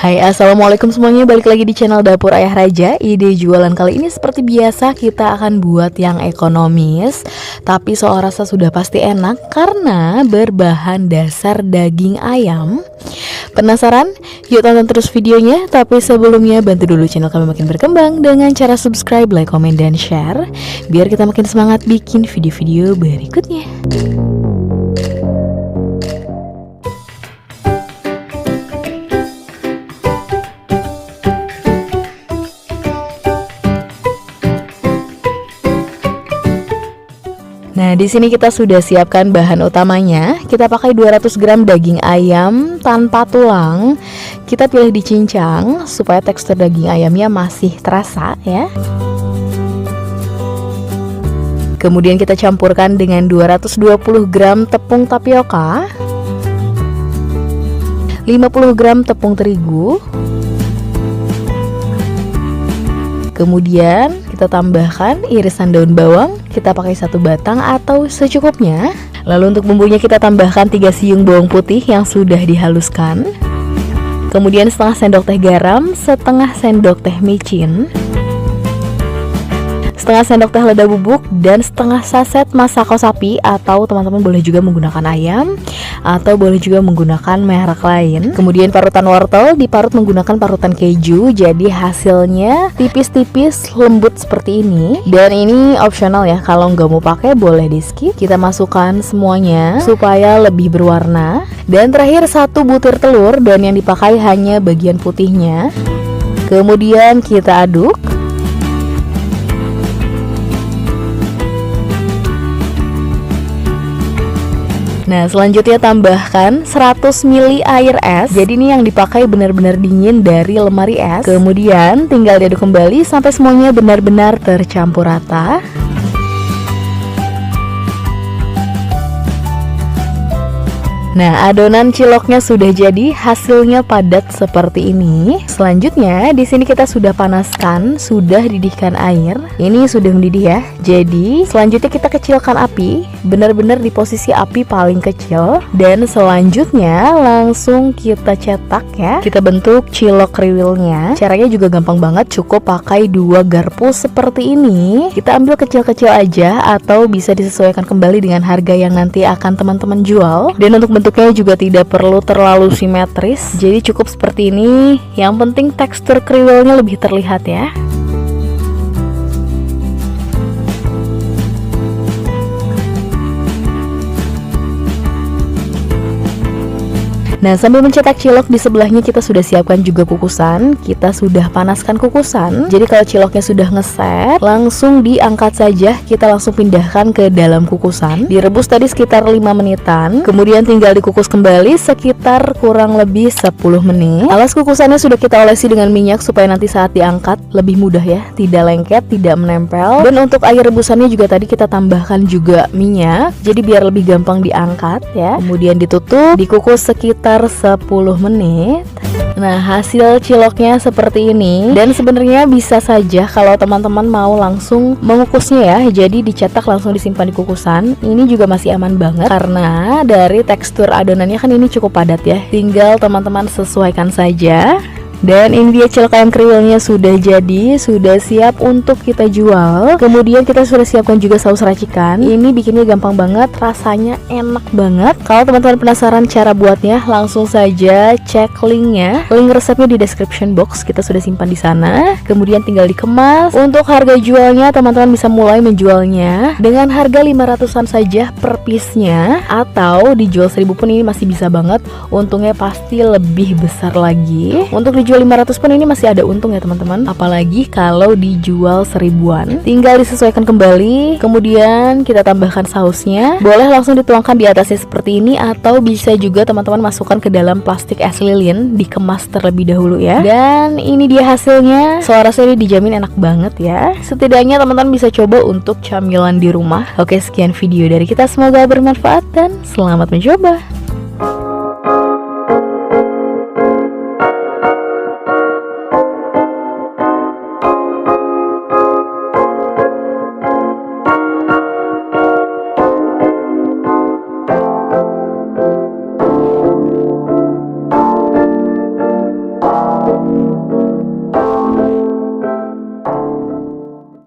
Hai, assalamualaikum semuanya, balik lagi di channel Dapur Ayah Raja. Ide jualan kali ini seperti biasa kita akan buat yang ekonomis, tapi soal rasa sudah pasti enak karena berbahan dasar daging ayam. Penasaran? Yuk tonton terus videonya. Tapi sebelumnya bantu dulu channel kami makin berkembang dengan cara subscribe, like, komen, dan share, biar kita makin semangat bikin video-video berikutnya. Nah, di sini kita sudah siapkan bahan utamanya. Kita pakai 200 gram daging ayam tanpa tulang. Kita pilih dicincang supaya tekstur daging ayamnya masih terasa ya. Kemudian kita campurkan dengan 220 gram tepung tapioka, 50 gram tepung terigu. Kemudian kita tambahkan irisan daun bawang, kita pakai 1 batang atau secukupnya. Lalu untuk bumbunya kita tambahkan 3 siung bawang putih yang sudah dihaluskan. Kemudian setengah sendok teh garam, setengah sendok teh micin, setengah sendok teh lada bubuk, dan setengah saset masako sapi, atau teman-teman boleh juga menggunakan ayam atau boleh juga menggunakan merek lain. Kemudian parutan wortel diparut menggunakan parutan keju, jadi hasilnya tipis-tipis lembut seperti ini. Dan ini opsional ya, kalau nggak mau pakai boleh di skip. Kita masukkan semuanya supaya lebih berwarna. Dan terakhir 1 butir telur, dan yang dipakai hanya bagian putihnya. Kemudian kita aduk. Nah, selanjutnya tambahkan 100 ml air es. Jadi ini yang dipakai benar-benar dingin dari lemari es. Kemudian tinggal diaduk kembali sampai semuanya benar-benar tercampur rata. Nah, adonan ciloknya sudah jadi, hasilnya padat seperti ini. Selanjutnya di sini kita sudah panaskan, sudah didihkan air. Ini sudah mendidih ya. Jadi selanjutnya kita kecilkan api, benar-benar di posisi api paling kecil. Dan selanjutnya langsung kita cetak ya. Kita bentuk cilok kriwilnya. Caranya juga gampang banget, cukup pakai 2 garpu seperti ini. Kita ambil kecil-kecil aja atau bisa disesuaikan kembali dengan harga yang nanti akan teman-teman jual. Dan untuk bentuknya juga tidak perlu terlalu simetris, jadi cukup seperti ini. Yang penting tekstur kriwilnya lebih terlihat ya. Nah, sambil mencetak cilok, di sebelahnya kita sudah siapkan juga kukusan. Kita sudah panaskan kukusan. Jadi kalau ciloknya sudah ngeset, langsung diangkat saja. Kita langsung pindahkan ke dalam kukusan. Direbus tadi sekitar 5 menitan. Kemudian tinggal dikukus kembali sekitar kurang lebih 10 menit. Alas kukusannya sudah kita olesi dengan minyak supaya nanti saat diangkat lebih mudah ya, tidak lengket, tidak menempel. Dan untuk air rebusannya juga tadi kita tambahkan juga minyak. Jadi biar lebih gampang diangkat ya. Kemudian ditutup, dikukus sekitar 10 menit. Nah, hasil ciloknya seperti ini. Dan sebenarnya bisa saja kalau teman-teman mau langsung mengukusnya ya, jadi dicetak langsung disimpan di kukusan. Ini juga masih aman banget karena dari tekstur adonannya kan ini cukup padat ya. Tinggal teman-teman sesuaikan saja. Dan ini dia cilok ayam kriwilnya sudah jadi, sudah siap untuk kita jual. Kemudian kita sudah siapkan juga saus racikan. Ini bikinnya gampang banget, rasanya enak banget. Kalau teman-teman penasaran cara buatnya, langsung saja cek linknya. Link resepnya di description box, kita sudah simpan di sana. Kemudian tinggal dikemas. Untuk harga jualnya, teman-teman bisa mulai menjualnya dengan harga 500-an saja per piece-nya, atau dijual 1000 pun ini masih bisa banget. Untungnya pasti lebih besar lagi. Untuk dijual 500 pun ini masih ada untung ya teman-teman, apalagi kalau dijual 1000-an. Tinggal disesuaikan kembali. Kemudian kita tambahkan sausnya. Boleh langsung dituangkan di atasnya seperti ini, atau bisa juga teman-teman masukkan ke dalam plastik es lilin, dikemas terlebih dahulu ya. Dan ini dia hasilnya. Soal rasanya dijamin enak banget ya. Setidaknya teman-teman bisa coba untuk camilan di rumah. Oke, sekian video dari kita, semoga bermanfaat dan selamat mencoba.